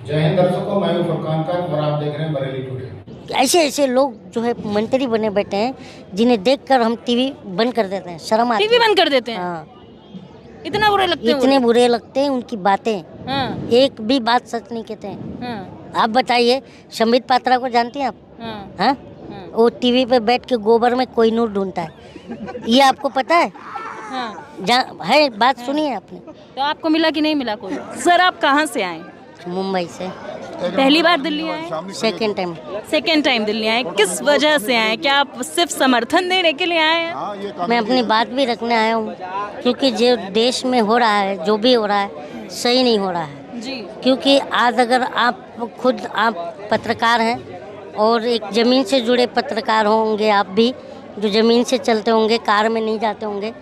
जय हिंद दर्शकों, मैं हूं फुरकान खान और आप देख रहे हैं बरेली टुडे। ऐसे ऐसे लोग जो है मंत्री बने बैठे हैं जिन्हें देखकर हम टीवी बंद कर देते हैं, शर्म आती है। टीवी बंद कर देते हैं? हाँ, इतना बुरे लगते हैं वो इतने लोग? बुरे लगते हैं उनकी बातें, हाँ, एक भी बात सच नहीं कहते हैं। हाँ, आप बताइए, संबित पात्रा को जानती हैं आप? हाँ, हाँ, हाँ, वो टीवी पे बैठ के गोबर में कोई नूर ढूंढता है, ये आपको पता है? हाँ। है बात सुनी है आपने? तो आपको मिला कि नहीं मिला कोई? सर आप कहाँ से आए? मुंबई से पहली बार दिल्ली आए? Second time. Second time Delhi आए, किस वजह से आए? क्या आप सिर्फ समर्थन देने के लिए आए हैं? मैं अपनी बात भी रखने आया हूँ, क्योंकि जो देश में हो रहा है, जो भी हो रहा है, सही नहीं हो रहा है। जी। क्योंकि आज अगर आप पत्रकार हैं और एक ज़मीन से जुड़े पत्रकार होंगे, आप भी जो ज़मीन से चलते होंगे, कार में नहीं जाते होंगे,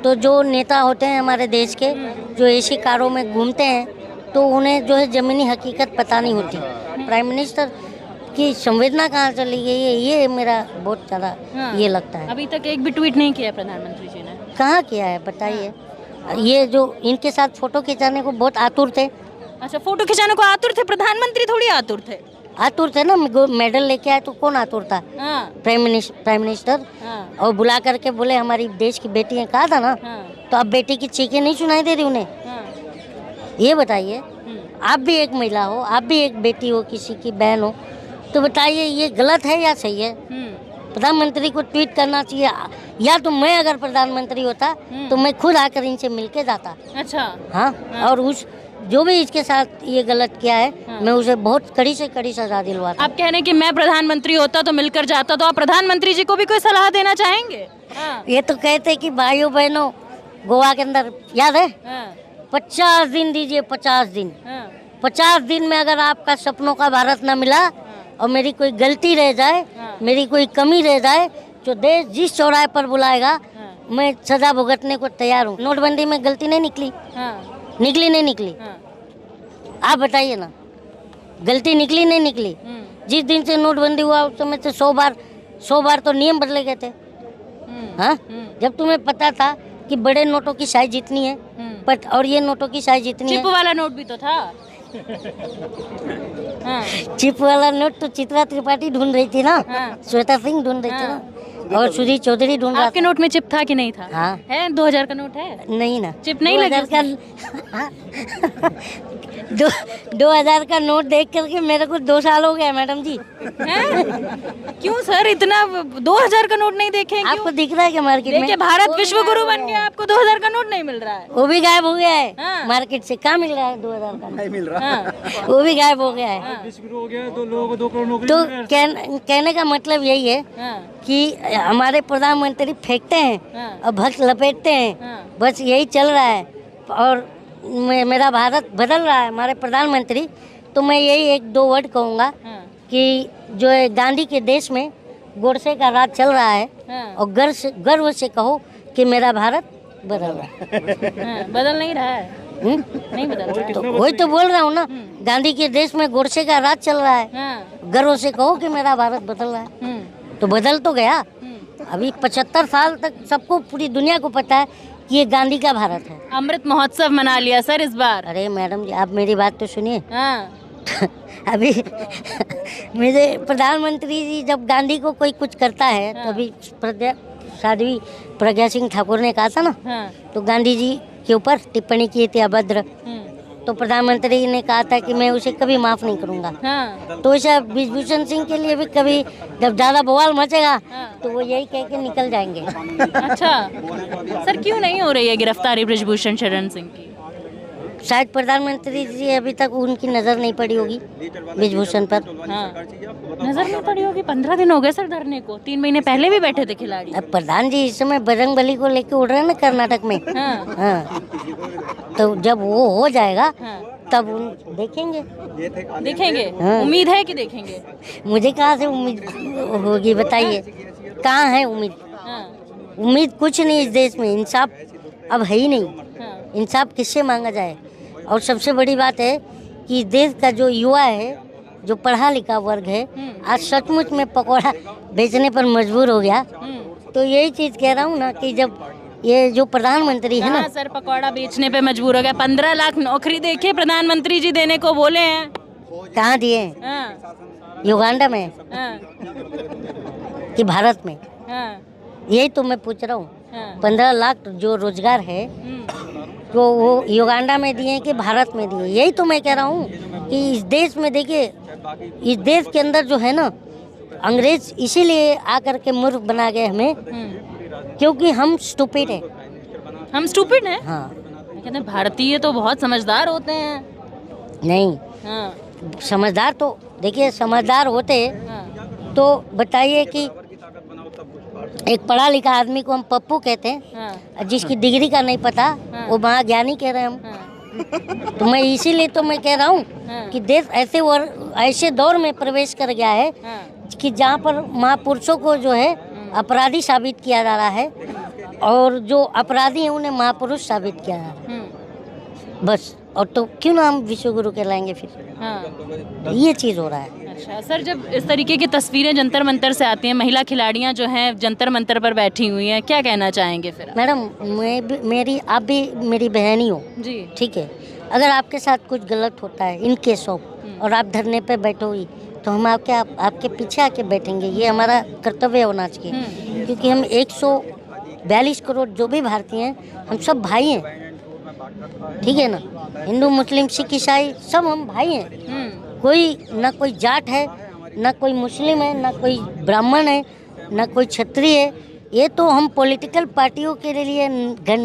तो जो नेता होते हैं हमारे देश के, जो ऐसी कारों में घूमते हैं, तो उन्हें जो है ज़मीनी हकीकत पता नहीं होती। प्राइम मिनिस्टर की संवेदना कहाँ चली गई है, ये मेरा बहुत ज़्यादा ये लगता है। अभी तक एक भी ट्वीट नहीं किया प्रधानमंत्री जी ने? कहाँ किया है बताइए? ये जो इनके साथ फोटो खिंचाने को बहुत आतुर थे। अच्छा, फोटो खिंचाने को आतुर थे? प्रधानमंत्री थोड़ी आतुर थे। आतुर थे ना, मेडल लेके आए तो कौन आतुर था? हाँ, प्राइम मिनिस्टर। हाँ, और बुला करके बोले हमारी देश की बेटी है, कहा था ना, हाँ, तो अब बेटी की चीखें नहीं सुनाई दे रही उन्हें? हाँ। ये बताइए, आप भी एक महिला हो, आप भी एक बेटी हो, किसी की बहन हो, तो बताइए ये गलत है या सही है? प्रधानमंत्री को ट्वीट करना चाहिए, या तो मैं अगर प्रधानमंत्री होता तो मैं खुद आकर इनसे मिलके जाता। अच्छा। हाँ, और उस जो भी इसके साथ ये गलत किया है, मैं उसे बहुत कड़ी से कड़ी सजा दिलवाता। आप कह रहे हैं कि मैं प्रधानमंत्री होता तो मिलकर जाता, तो आप प्रधानमंत्री जी को भी कोई सलाह देना चाहेंगे? हाँ, ये तो कहते कि भाइयों बहनों, गोवा के अंदर याद है, हाँ, 50 दिन दीजिए, 50 दिन। हाँ, 50 दिन में अगर आपका सपनों का भारत न मिला और मेरी कोई गलती रह जाए, मेरी कोई कमी रह जाए, तो देश जिस चौराहे पर बुलाएगा मैं सजा भुगतने को तैयार हूँ। नोटबंदी में गलती नहीं निकली? निकली नहीं निकली? आप बताइए ना, गलती निकली नहीं निकली? जिस दिन से नोटबंदी हुआ उस समय से 100 बार तो नियम बदले गए थे। हाँ, जब तुम्हें पता था कि बड़े नोटों की साइज जितनी है और ये नोटों की साइज जितनी है। चिप वाला नोट भी तो था। हाँ, चिप वाला नोट तो चित्रा त्रिपाठी ढूंढ रही थी ना, श्वेता सिंह ढूंढ रही थी ना, और सुधीर चौधरी ढूंढ रहा आपके नोट में चिप था कि नहीं था? हाँ। है, 2000 का नोट है? नहीं ना, चिप नहीं लगी 2000 का नोट देख करके मेरे को 2 साल हो गए मैडम जी। हैं? क्यों सर, इतना 2000 का नोट नहीं देखे? क्यों? आपको दिख रहा है क्या मार्केट में? देखिए, भारत विश्व गुरु बन गया, आपको 2000 का नोट नहीं मिल रहा है? वो भी गायब हो गया है। हाँ। मार्केट से कहाँ मिल रहा है 2000 का? नहीं मिल रहा। हाँ, वो भी गायब हो गया है। विश्व गुरु हो गया तो लोगों को 2 करोड़ नौकरी तो मिल रहा है। कहने का मतलब यही है हाँ, कि हमारे प्रधानमंत्री फेंकते हैं हाँ, और भक्त लपेटते हैं, हाँ, बस यही चल रहा है। और मेरा भारत बदल रहा है हमारे प्रधानमंत्री, तो मैं यही 1-2 वर्ड कहूँगा हाँ, कि जो है गांधी के देश में गोडसे का राज चल रहा है, हाँ, और गर्व से कहो कि मेरा भारत बदल रहा है। हाँ, बदल नहीं रहा है? नहीं बदल रहा है? तो वही तो बोल रहा हूँ ना, गांधी के देश में गोडसे का राज चल रहा है, हाँ, गर्व से कहो कि मेरा भारत बदल रहा है। तो बदल तो गया। अभी 75 साल तक सबको, पूरी दुनिया को पता है कि ये गांधी का भारत है। अमृत महोत्सव मना लिया सर इस बार। अरे मैडम जी, आप मेरी बात तो सुनिए। हाँ, अभी मेरे प्रधानमंत्री जी जब गांधी को कोई कुछ करता है, तो अभी साध्वी प्रज्ञा सिंह ठाकुर ने कहा था ना, हाँ, तो गांधी जी के ऊपर टिप्पणी की थी अभद्र, तो प्रधानमंत्री ने कहा था कि मैं उसे कभी माफ नहीं करूंगा। हाँ, तो ऐसा ब्रिजभूषण सिंह के लिए भी कभी जब ज़्यादा बवाल मचेगा तो वो यही कह के निकल जाएंगे। अच्छा सर, क्यों नहीं हो रही है गिरफ्तारी बृजभूषण शरण सिंह की? शायद प्रधानमंत्री जी अभी तक उनकी नज़र नहीं पड़ी होगी ब्रिजभूषण पर। हाँ, नजर नहीं पड़ी होगी। 15 दिन हो गए सर धरने को, 3 महीने पहले भी बैठे थे खिलाड़ी। अब प्रधान जी इस समय बजरंगबली को लेके उड़ रहे हैं ना कर्नाटक में। हाँ, हाँ, तो जब वो हो जाएगा हाँ, तब देखेंगे। देखेंगे? हाँ। उम्मीद है कि देखेंगे? मुझे कहाँ से उम्मीद होगी बताइए, कहाँ है उम्मीद? हाँ, उम्मीद कुछ नहीं इस देश में, इंसाफ अब है ही नहीं। हाँ, इंसाफ किससे मांगा जाए? और सबसे बड़ी बात है कि देश का जो युवा है, जो पढ़ा लिखा वर्ग है, आज सचमुच में पकौड़ा बेचने पर मजबूर हो गया। तो यही चीज़ कह रहा हूँ ना कि जब ये जो प्रधानमंत्री है ना, हाँ सर, पकौड़ा बेचने पे मजबूर हो गया। 15 लाख नौकरी देखिए प्रधानमंत्री जी देने को बोले हैं। कहाँ दिए? हाँ, युगांडा में हाँ, कि भारत में? हाँ, यही तो मैं पूछ रहा हूँ। हाँ, 15 लाख जो रोजगार है तो वो युगांडा में दिए कि भारत में दिए? यही तो मैं कह रहा हूँ कि इस देश में देखिए, इस देश के अंदर जो है ना, अंग्रेज इसीलिए आकर के मूर्ख बना गए हमें, क्योंकि हम स्टूपिड है। हम स्टूपिड हैं? हाँ। कहते हैं भारतीय तो बहुत समझदार होते हैं। नहीं, हाँ, समझदार तो देखिए, समझदार होते हाँ, तो बताइए कि एक पढ़ा लिखा आदमी को हम पप्पू कहते हैं, हाँ, जिसकी डिग्री का नहीं पता हाँ। वो महाज्ञानी कह रहे हैं हम। हाँ, तो मैं इसीलिए तो मैं कह रहा हूँ हाँ। कि देश ऐसे दौर में प्रवेश कर गया है हाँ, कि जहाँ पर महापुरुषों को जो है अपराधी साबित किया जा रहा है, और जो अपराधी हैं उन्हें महापुरुष साबित किया जा रहा है। बस, और तो क्यों ना हम विश्व गुरु कहलाएंगे फिर? हाँ। ये चीज़ हो रहा है। अच्छा सर, जब इस तरीके की तस्वीरें जंतर मंतर से आती हैं, महिला खिलाड़ियां जो हैं जंतर मंतर पर बैठी हुई हैं, क्या कहना चाहेंगे फिर आप? मैडम, आप भी मेरी बहन ही हो, जी। ठीक है? अगर आपके साथ कुछ गलत होता है इन केस ऑफ, और आप धरने पे बैठोगी, तो हम आपके पीछे आके बैठेंगे। ये हमारा कर्तव्य होना चाहिए, क्योंकि हम 142 करोड़ जो भी भारतीय हैं, हम सब भाई हैं, ठीक है ना? हिंदू, मुस्लिम, सिख, ईसाई सब हम भाई हैं। कोई ना कोई जाट है, ना कोई मुस्लिम है, ना कोई ब्राह्मण है, ना कोई क्षत्रिय है। ये तो हम पॉलिटिकल पार्टियों के लिए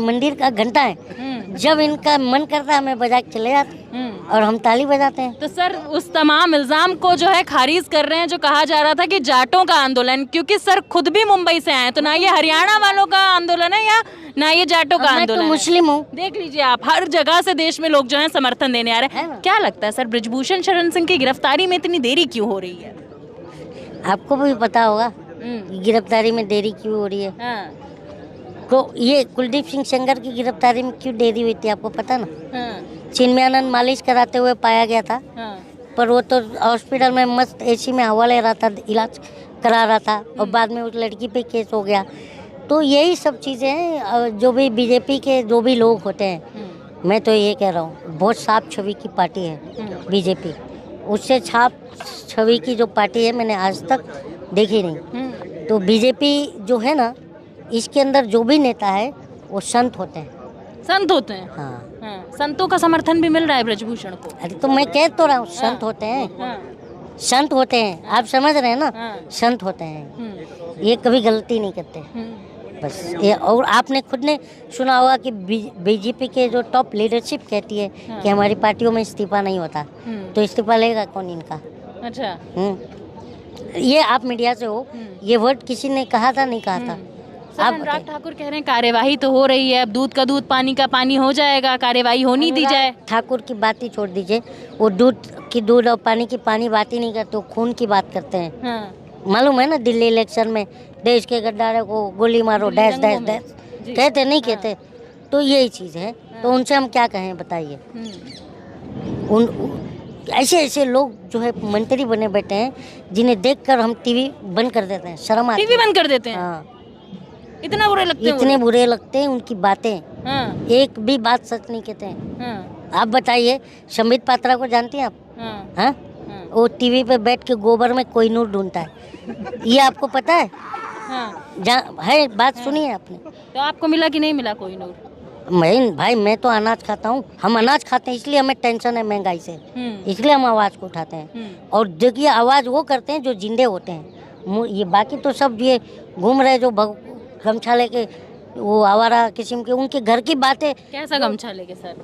मंदिर का घंटा है। जब इनका मन करता है हमें बजा के चले जाते हैं और हम ताली बजाते हैं। तो सर, उस तमाम इल्जाम को जो है खारिज कर रहे हैं जो कहा जा रहा था कि जाटों का आंदोलन, क्योंकि सर खुद भी मुंबई से आए हैं, तो ना ये हरियाणा वालों का आंदोलन है या ना ये जाटों का मैं आंदोलन तो है। मुस्लिम हूँ। देख लीजिए आप, हर जगह से देश में लोग जो हैं समर्थन देने आ रहे है हैं। ना? क्या लगता है सर, बृजभूषण शरण सिंह की गिरफ्तारी में इतनी देरी क्यों हो रही है? आपको भी पता होगा गिरफ्तारी में देरी क्यों हो रही है। हाँ, तो ये कुलदीप सिंह सेंगर की गिरफ्तारी में क्यों देरी हुई थी, आपको पता ना? हाँ, चिन्मयानंद मालिश कराते हुए पाया गया था, हाँ, पर वो तो हॉस्पिटल में मस्त एसी में हवा ले रहा था, इलाज करा रहा था, और बाद में उस लड़की पे केस हो गया। तो यही सब चीज़ें हैं। जो भी बीजेपी के जो भी लोग होते हैं, मैं तो ये कह रहा हूँ, बहुत साफ छवि की पार्टी है बीजेपी। उससे छाप छवि की जो पार्टी है मैंने आज तक देखी नहीं। तो बीजेपी जो है ना, इसके अंदर जो भी नेता है वो संत होते हैं। संत होते हैं। हाँ, हाँ, संतों का समर्थन भी मिल रहा है बृजभूषण को। अरे तो मैं कह तो रहा हूँ, संत होते हैं, हाँ, संत होते हैं। आप समझ रहे हैं ना? हाँ। संत होते हैं, ये कभी गलती नहीं करते। बस ये, और आपने खुद ने सुना होगा कि बीजेपी के जो टॉप लीडरशिप कहती है कि हमारी पार्टियों में इस्तीफा नहीं होता, तो इस्तीफा लेगा कौन इनका? अच्छा। ये आप मीडिया से हो, ये वर्ड किसी ने कहा था, नहीं कहा था? सर, आप अनुराग ठाकुर कह रहे हैं कार्यवाही तो हो रही है, अब दूध का दूध पानी का पानी हो जाएगा, कार्यवाही होनी दी जाए। ठाकुर की बात ही छोड़ दीजिए, वो दूध की दूध और पानी की पानी बात ही नहीं करते, वो खून की बात करते हैं। हाँ, मालूम है ना, दिल्ली इलेक्शन में देश के गद्दारों को गोली मारो, डैश डैश डैश कहते नहीं कहते? तो यही चीज़ है। तो उनसे हम क्या कहें बताइए? ऐसे ऐसे लोग जो है मंत्री बने बैठे हैं, जिन्हें देखकर हम टीवी बंद कर देते हैं, शर्म आती है। टीवी बंद कर देते हैं। हाँ, इतना बुरे लगते हैं इतने बुरे लगते हैं उनकी बातें, हाँ, एक भी बात सच नहीं कहते हैं। हाँ, आप बताइए, संबित पात्रा को जानती हैं आप? हाँ, हाँ, हाँ, वो टीवी पे बैठ के गोबर में कोई नूर ढूंढता है, ये आपको पता है? हाँ। है बात सुनी है आपने? तो आपको मिला कि नहीं मिला कोई नूर? मैं तो अनाज खाता हूँ, हम अनाज खाते हैं, इसलिए हमें टेंशन है महंगाई से, इसलिए हम आवाज़ को उठाते हैं। और देखिए, आवाज़ वो करते हैं जो जिंदे होते हैं। ये बाकी तो सब ये घूम रहे जो गमछा लेके, वो आवारा किस्म के, उनके घर की बातें। कैसा गमछा लेके सर?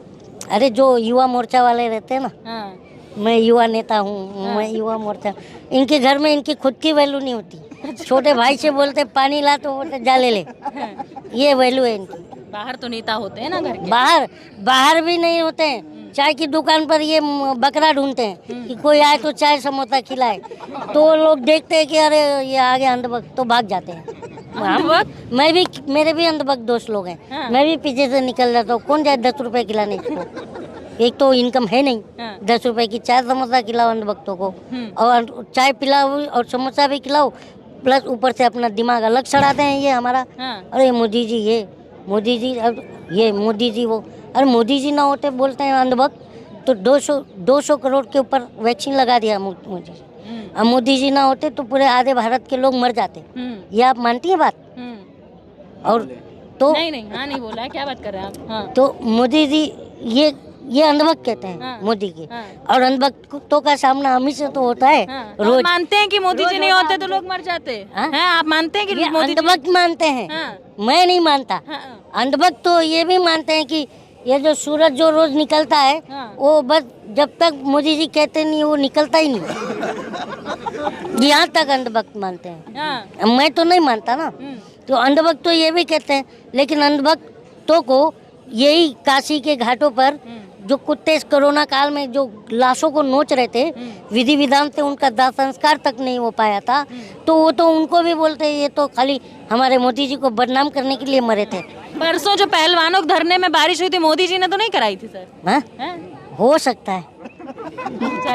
अरे जो युवा मोर्चा वाले रहते हैं ना, हाँ, मैं युवा नेता हूँ, मैं युवा मोर्चा, इनके घर में इनकी खुद की वैल्यू नहीं होती। छोटे भाई से बोलते पानी ला, तो बोलते जा ले ले, ये वैल्यू है इनकी। बाहर तो नेता होते हैं ना घर के। बाहर भी नहीं होते हैं। चाय की दुकान पर ये बकरा ढूंढते हैं कि कोई आए तो चाय समोसा खिलाए, तो लोग देखते हैं कि अरे ये आगे अंधभक्त, तो भाग जाते हैं। मेरे भी अंधभक्त दोस्त लोग हैं। हाँ। मैं भी पीछे से निकल जाता हूँ, कौन जाए 10 रुपए खिलाने इसको? एक तो इनकम है नहीं, हाँ। 10 रुपए की चाय समोसा खिलाओ अंधभक्तों को, और चाय पिलाओ और समोसा भी खिलाओ, प्लस ऊपर से अपना दिमाग अलग सड़ाते हैं ये हमारा। हाँ। अरे मोदी जी ये, मोदी जी अब ये, मोदी जी वो। अरे मोदी जी ना होते बोलते हैं अंधभक्त, तो 200 करोड़ के ऊपर वैक्सीन लगा दिया मोदी। अब मोदी जी ना होते तो पूरे आधे भारत के लोग मर जाते। ये आप मानती हैं बात? और तो नहीं हाँ नहीं बोला है, क्या बात कर रहे हैं आप? हाँ तो मोदी जी ये अंधभक्त कहते हैं हाँ, मोदी के। हाँ। और अंधभक्तों का सामना हम ही से तो होता है हाँ, रोज। आप मानते हैं कि मोदी जी नहीं होते तो लोग मर जाते हाँ? हैं? आप मानते हैं कि ये मोदी जी? अंधभक्त मानते हैं, हाँ, मैं नहीं मानता। हाँ, अंधभक्त तो ये भी मानते हैं कि ये जो सूरज जो रोज निकलता है हाँ। वो बस जब तक मोदी जी कहते नहीं वो निकलता ही नहीं। यहाँ तक अंधभक्त मानते हैं। हाँ, मैं तो नहीं मानता ना। तो अंधभक्त तो ये भी कहते हैं, लेकिन अंधभक्तों को यही काशी के घाटों पर जो कुत्ते इस कोरोना काल में जो लाशों को नोच रहे थे, विधि विधान से उनका दाह संस्कार तक नहीं हो पाया था, तो वो तो उनको भी बोलते हैं ये तो खाली हमारे मोदी जी को बदनाम करने के लिए मरे थे। परसों जो पहलवानों के धरने में बारिश हुई थी मोदी जी ने तो नहीं कराई थी सर? हाँ? हैं? हो सकता है,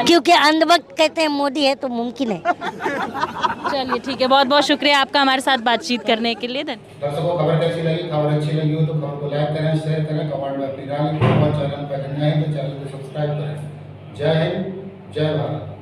क्योंकि अंधभक्त कहते हैं मोदी है तो मुमकिन है। चलिए ठीक है, बहुत बहुत शुक्रिया आपका हमारे साथ बातचीत करने के लिए। दर्शकों, खबर कैसी लगी? खबर अच्छी लगी हो तो खबर को लाइक करें, शेयर करें, कमेंट में अपनी राय लिखें और चैनल पर नए हैं तो चैनल को सब्सक्राइब करें। जय हिंद, जय भारत।